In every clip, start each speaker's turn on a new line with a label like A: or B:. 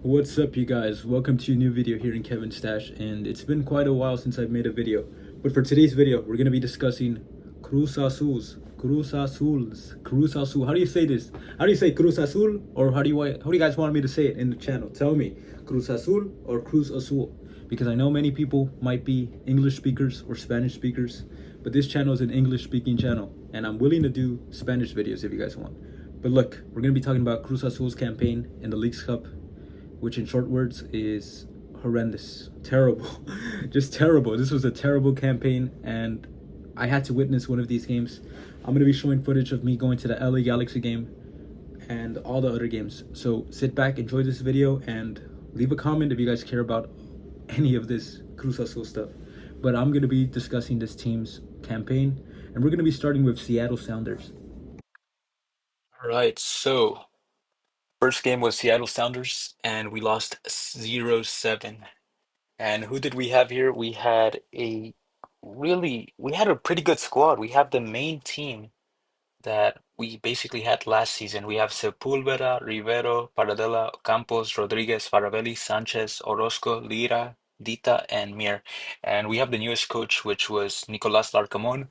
A: What's up, you guys? Welcome to a new video here in Kevin's Stash, and it's been quite a while since I've made a video. But for today's video, we're gonna be discussing Cruz Azul. How do you say this? How do you say Cruz Azul, or how do you guys want me to say it in the channel? Tell me, Cruz Azul or Cruz Azul, because I know many people might be English speakers or Spanish speakers, but this channel is an English speaking channel, and I'm willing to do Spanish videos if you guys want. But look, we're gonna be talking about Cruz Azul's campaign in the Leagues Cup, which in short words is horrendous, terrible, just terrible. This was a terrible campaign, and I had to witness one of these games. I'm gonna be showing footage of me going to the LA Galaxy game and all the other games. So sit back, enjoy this video, and leave a comment if you guys care about any of this Cruz Azul stuff. But I'm gonna be discussing this team's campaign, and we're gonna be starting with Seattle Sounders.
B: All right, so first game was Seattle Sounders, and we lost 0-7. And who did we have here? We had a pretty good squad. We have the main team that we basically had last season. We have Sepulveda, Rivero, Paradela, Campos, Rodriguez, Faravelli, Sanchez, Orozco, Lira, Dita, and Mir. And we have the newest coach, which was Nicolas Larcamón.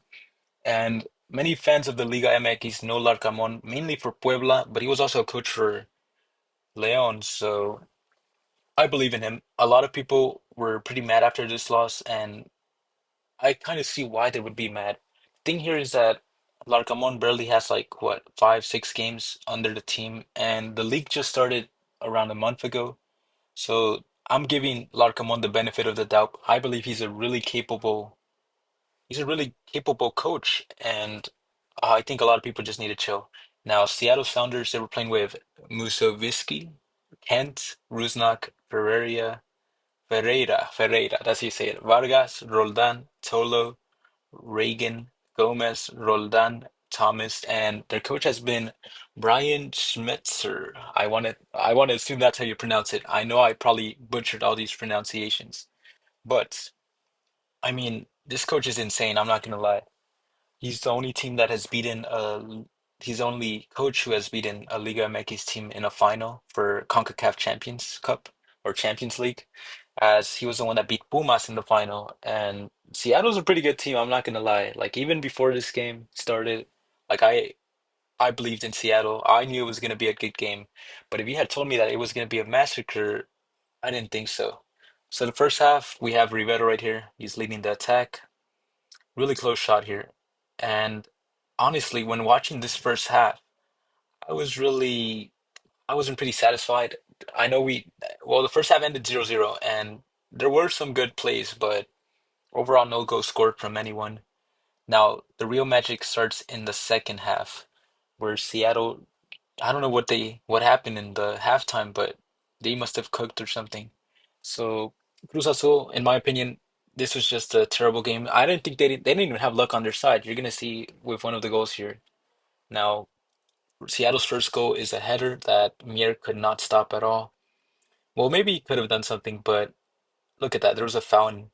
B: And many fans of the Liga MX know Larcamón mainly for Puebla, but he was also a coach for Leon, so I believe in him. A lot of people were pretty mad after this loss, and I kind of see why they would be mad. Thing here is that Larcamon barely has like what, 5, 6 games under the team, and the league just started around a month ago. So I'm giving Larcamon the benefit of the doubt. I believe he's a really capable coach, and I think a lot of people just need to chill. Now, Seattle Sounders, they were playing with Musovisky, Kent, Rusnak, Ferreira, that's how you say it, Vargas, Roldan, Tolo, Reagan, Gomez, Roldan, Thomas, and their coach has been Brian Schmetzer. I want to assume that's how you pronounce it. I know I probably butchered all these pronunciations, but I mean, this coach is insane. I'm not gonna lie. He's the only team that has beaten he's the only coach who has beaten a Liga MX team in a final for CONCACAF Champions Cup or Champions League, as he was the one that beat Pumas in the final. And Seattle's a pretty good team, I'm not gonna lie. Like even before this game started, like I believed in Seattle. I knew it was gonna be a good game. But if you had told me that it was gonna be a massacre, I didn't think so. So the first half, we have Rivero right here. He's leading the attack. Really close shot here. And honestly, when watching this first half, I was really, I wasn't pretty satisfied. I know well, the first half ended 0-0, and there were some good plays, but overall, no goals scored from anyone. Now, the real magic starts in the second half, where Seattle, I don't know what happened in the halftime, but they must have cooked or something. So Cruz Azul, in my opinion, this was just a terrible game. I didn't think they didn't even have luck on their side. You're gonna see with one of the goals here. Now, Seattle's first goal is a header that Mir could not stop at all. Well, maybe he could have done something, but look at that. There was a foul, and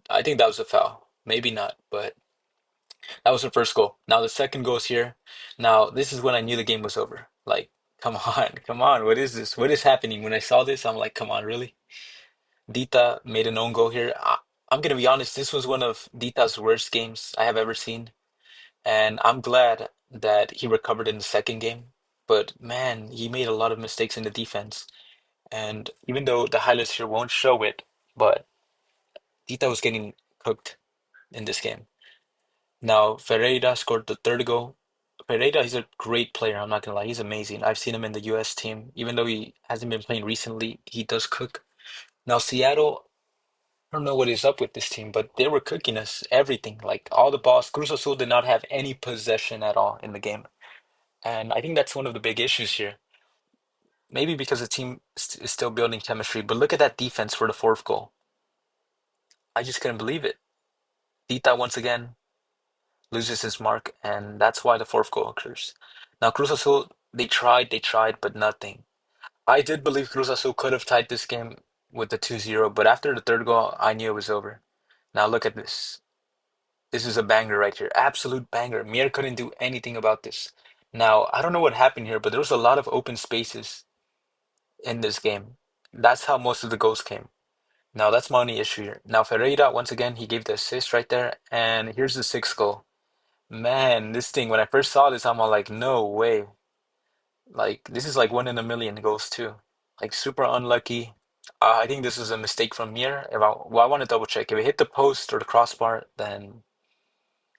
B: I think that was a foul. Maybe not, but that was the first goal. Now the second goal is here. Now this is when I knew the game was over. Like, come on, come on. What is this? What is happening? When I saw this, I'm like, come on, really? Dita made an own goal here. I'm gonna be honest, this was one of Dita's worst games I have ever seen, and I'm glad that he recovered in the second game. But man, he made a lot of mistakes in the defense, and even though the highlights here won't show it, but Dita was getting cooked in this game. Now Ferreira scored the third goal. Ferreira, he's a great player. I'm not gonna lie, he's amazing. I've seen him in the U.S. team, even though he hasn't been playing recently. He does cook. Now Seattle, I don't know what is up with this team, but they were cooking us everything. Like all the balls. Cruz Azul did not have any possession at all in the game. And I think that's one of the big issues here. Maybe because the team is still building chemistry, but look at that defense for the fourth goal. I just couldn't believe it. Tita once again loses his mark, and that's why the fourth goal occurs. Now, Cruz Azul, they tried, but nothing. I did believe Cruz Azul could have tied this game with the 2-0, but after the third goal, I knew it was over. Now, look at this. This is a banger right here. Absolute banger. Mir couldn't do anything about this. Now, I don't know what happened here, but there was a lot of open spaces in this game. That's how most of the goals came. Now that's my only issue here. Now Ferreira, once again, he gave the assist right there, and here's the sixth goal. Man, this thing, when I first saw this, I'm all like, no way. Like, this is like one in a million goals too. Like, super unlucky. I think this was a mistake from Mir. Well, I want to double check. If it hit the post or the crossbar, then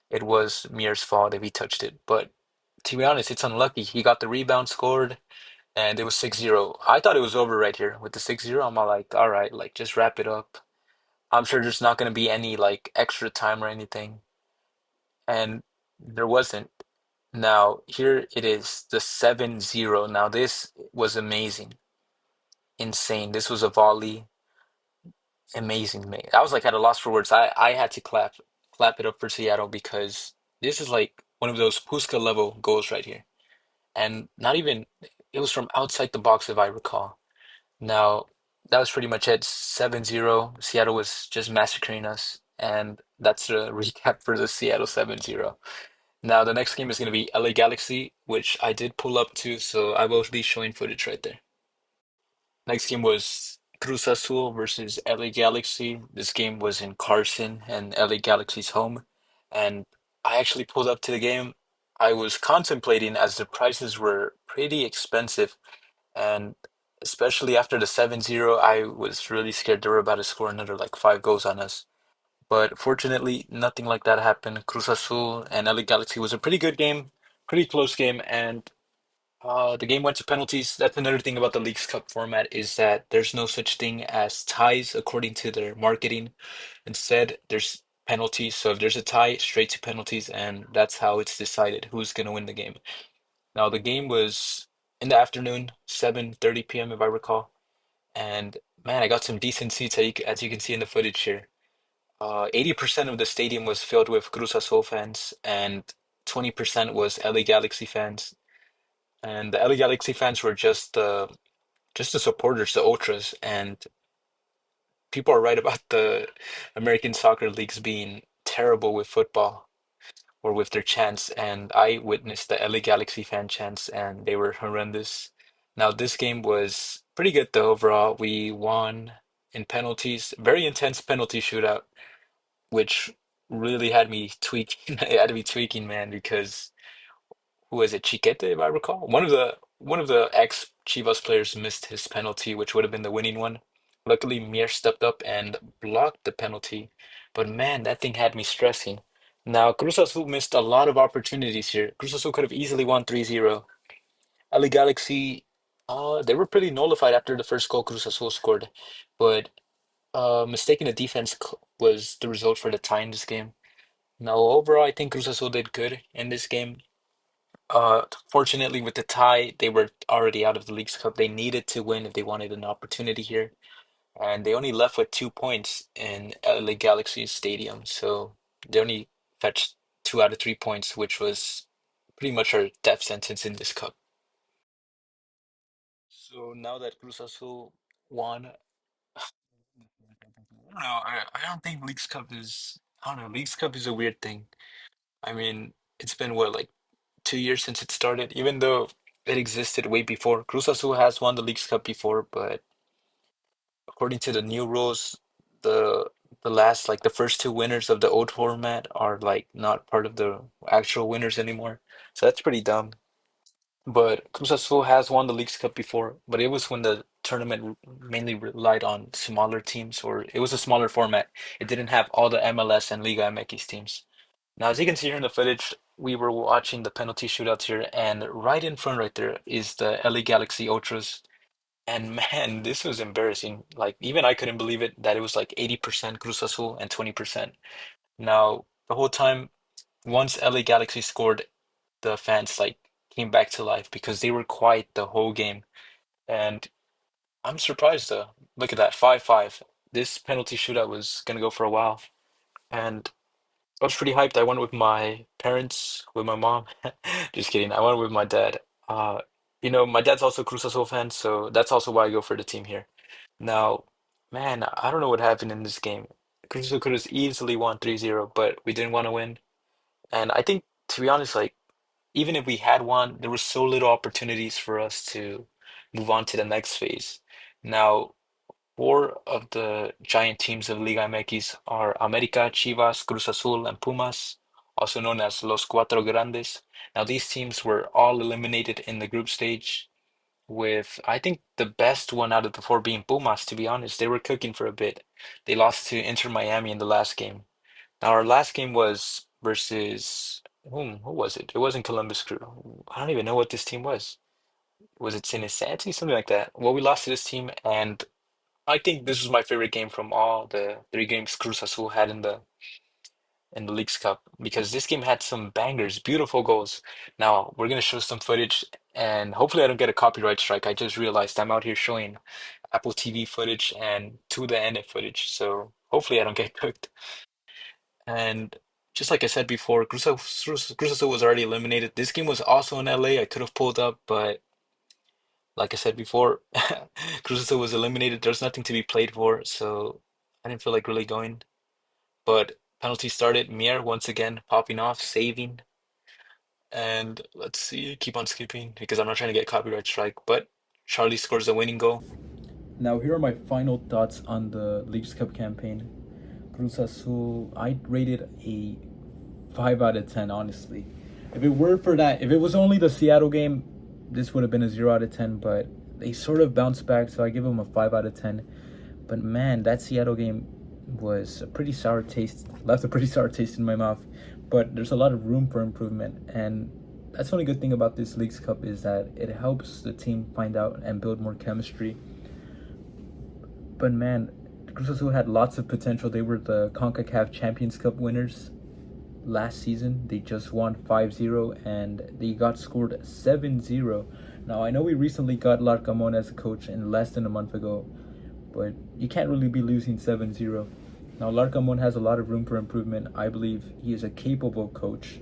B: it was Mir's fault if he touched it. But to be honest, it's unlucky. He got the rebound, scored, and it was 6-0. I thought it was over right here with the 6-0. I'm all like, all right, like, just wrap it up. I'm sure there's not going to be any like extra time or anything. And there wasn't. Now, here it is, the 7-0. Now, this was amazing. Insane. This was a volley. Amazing, mate. I was like at a loss for words. I had to clap it up for Seattle because this is like one of those Puska level goals right here. And not even it was from outside the box if I recall. Now, that was pretty much it. 7-0. Seattle was just massacring us. And that's the recap for the Seattle 7-0. Now, the next game is going to be LA Galaxy, which I did pull up to, so I will be showing footage right there. Next game was Cruz Azul versus LA Galaxy. This game was in Carson and LA Galaxy's home. And I actually pulled up to the game. I was contemplating as the prices were pretty expensive. And especially after the 7-0, I was really scared they were about to score another like 5 goals on us. But fortunately, nothing like that happened. Cruz Azul and LA Galaxy was a pretty good game, pretty close game, and the game went to penalties. That's another thing about the Leagues Cup format is that there's no such thing as ties according to their marketing. Instead, there's penalties. So if there's a tie, straight to penalties, and that's how it's decided who's going to win the game. Now, the game was in the afternoon, 7:30 p.m. if I recall, and man, I got some decent seats as you can see in the footage here. 80% of the stadium was filled with Cruz Azul fans, and 20% was LA Galaxy fans. And the LA Galaxy fans were just the supporters, the ultras, and people are right about the American soccer leagues being terrible with football or with their chants. And I witnessed the LA Galaxy fan chants, and they were horrendous. Now, this game was pretty good though overall. We won in penalties, very intense penalty shootout, which really had me tweaking. It had me tweaking, man, because who was it, Chiquete, if I recall? One of the ex Chivas players missed his penalty, which would have been the winning one. Luckily, Mir stepped up and blocked the penalty. But man, that thing had me stressing. Now, Cruz Azul missed a lot of opportunities here. Cruz Azul could have easily won 3-0. LA Galaxy, they were pretty nullified after the first goal Cruz Azul scored. But mistaking the defense was the result for the tie in this game. Now, overall, I think Cruz Azul did good in this game. Fortunately, with the tie, they were already out of the Leagues Cup. They needed to win if they wanted an opportunity here, and they only left with 2 points in LA Galaxy Stadium. So they only fetched 2 out of 3 points, which was pretty much our death sentence in this cup. So now that Cruz Azul won, I don't know. I don't think Leagues Cup is. I don't know. Leagues Cup is a weird thing. I mean, it's been what, like 2 years since it started, even though it existed way before. Cruz Azul has won the Leagues Cup before, but according to the new rules, the the last like the first two winners of the old format are like not part of the actual winners anymore. So that's pretty dumb. But Cruz Azul has won the Leagues Cup before, but it was when the tournament mainly relied on smaller teams, or it was a smaller format. It didn't have all the MLS and Liga MX teams. Now, as you can see here in the footage, we were watching the penalty shootouts here, and right in front, right there, is the LA Galaxy Ultras. And man, this was embarrassing. Like, even I couldn't believe it that it was like 80% Cruz Azul and 20%. Now, the whole time, once LA Galaxy scored, the fans like came back to life because they were quiet the whole game. And I'm surprised though. Look at that, 5-5. This penalty shootout was gonna go for a while. And I was pretty hyped. I went with my parents, with my mom. Just kidding. I went with my dad. Uh, my dad's also a Cruz Azul fan, so that's also why I go for the team here. Now, man, I don't know what happened in this game. Cruz Azul could have easily won 3-0, but we didn't want to win. And I think, to be honest, like, even if we had won, there was so little opportunities for us to move on to the next phase. Now, Four of the giant teams of Liga MX are América, Chivas, Cruz Azul, and Pumas, also known as Los Cuatro Grandes. Now, these teams were all eliminated in the group stage, with I think the best one out of the four being Pumas, to be honest. They were cooking for a bit. They lost to Inter Miami in the last game. Now, our last game was versus whom? Who was it? It wasn't Columbus Crew. I don't even know what this team was. Was it Cincinnati? Something like that. Well, we lost to this team, and I think this was my favorite game from all the three games Cruz Azul had in the Leagues Cup because this game had some bangers, beautiful goals. Now we're gonna show some footage, and hopefully I don't get a copyright strike. I just realized I'm out here showing Apple TV footage and to the NF footage, so hopefully I don't get cooked. And just like I said before, Cruz Azul was already eliminated. This game was also in LA. I could have pulled up, but like I said before, Cruz Azul was eliminated. There's nothing to be played for, so I didn't feel like really going. But penalty started. Mier once again popping off, saving. And let's see, keep on skipping because I'm not trying to get copyright strike. But Charlie scores the winning goal.
A: Now, here are my final thoughts on the Leagues Cup campaign. Cruz Azul, I'd rate it a 5 out of 10, honestly. If it were for that, if it was only the Seattle game, this would have been a 0 out of 10, but they sort of bounced back, so I give them a 5 out of 10. But man, that Seattle game was a pretty sour taste, left a pretty sour taste in my mouth. But there's a lot of room for improvement, and that's the only good thing about this Leagues Cup is that it helps the team find out and build more chemistry. But man, Cruz Azul had lots of potential. They were the CONCACAF Champions Cup winners last season. They just won 5-0 and they got scored 7-0. Now, I know we recently got Larcamon as a coach in less than a month ago, but you can't really be losing 7-0. Now, Larcamon has a lot of room for improvement. I believe he is a capable coach.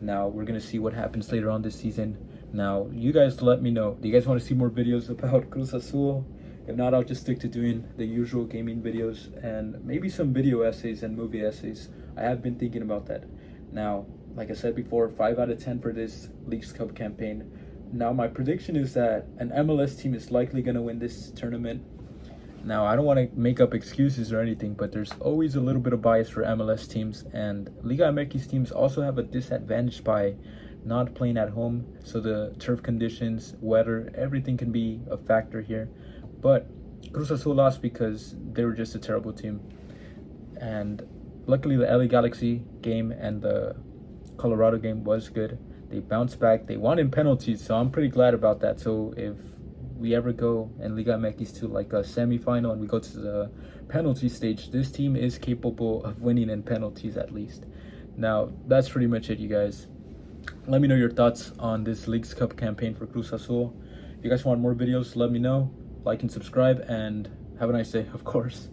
A: Now, we're going to see what happens later on this season. Now, you guys let me know. Do you guys want to see more videos about Cruz Azul? If not, I'll just stick to doing the usual gaming videos and maybe some video essays and movie essays. I have been thinking about that. Now, like I said before, 5 out of 10 for this Leagues Cup campaign. Now, my prediction is that an MLS team is likely going to win this tournament. Now, I don't want to make up excuses or anything, but there's always a little bit of bias for MLS teams, and Liga MX teams also have a disadvantage by not playing at home, so the turf conditions, weather, everything can be a factor here. But Cruz Azul lost because they were just a terrible team. And luckily the LA Galaxy game and the Colorado game was good. They bounced back. They won in penalties, so I'm pretty glad about that. So if we ever go in Liga MX to like a semifinal and we go to the penalty stage, this team is capable of winning in penalties at least. Now, that's pretty much it, you guys. Let me know your thoughts on this Leagues Cup campaign for Cruz Azul. If you guys want more videos, let me know. Like and subscribe, and have a nice day, of course.